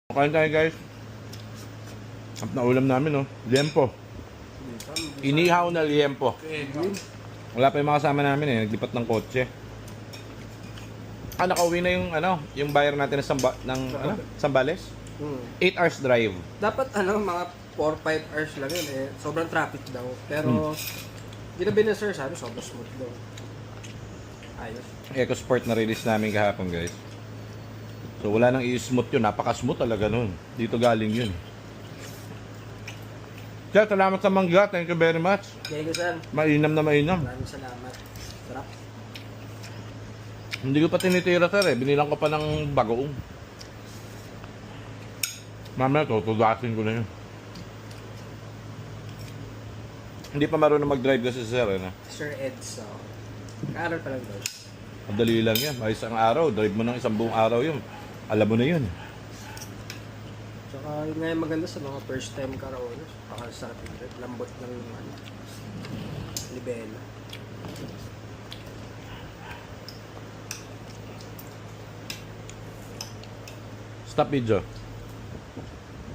Kain tayo guys. At na ulam namin, no? Liempo. Inihaw na liempo. Wala pa yung mga kasama namin eh. Naglipat ng kotse. Nakauwi na yung yung buyer natin ng Sambales. 8 hours drive. Dapat mga 4-5 hours lang yun eh. Sobrang traffic daw. Pero ginabi na sir, sabi sobrang smooth daw. Ayos. EcoSport na release namin kahapon guys. So wala nang i-smooth yun. Napaka-smooth talaga nun. Dito galing yun. Sir, salamat sa mangga. Thank you very much. Thank you sir. Mainam na mainam. Maraming salamat. Sarap. Hindi ko pa tinitira sir eh. Binilang ko pa ng bagoong. Mamaya tutudasin ko na yun. Hindi pa marunong mag-drive kasi sir eh. Sir Eds. Kaaral pa lang daw. Madali lang yan. Ay isang araw. Drive mo ng isang buong araw yun. Alam mo na yun. Tsaka yun nga yung maganda sa mga first time car owners. Pakasarap yung lambot ng libela. Stop video.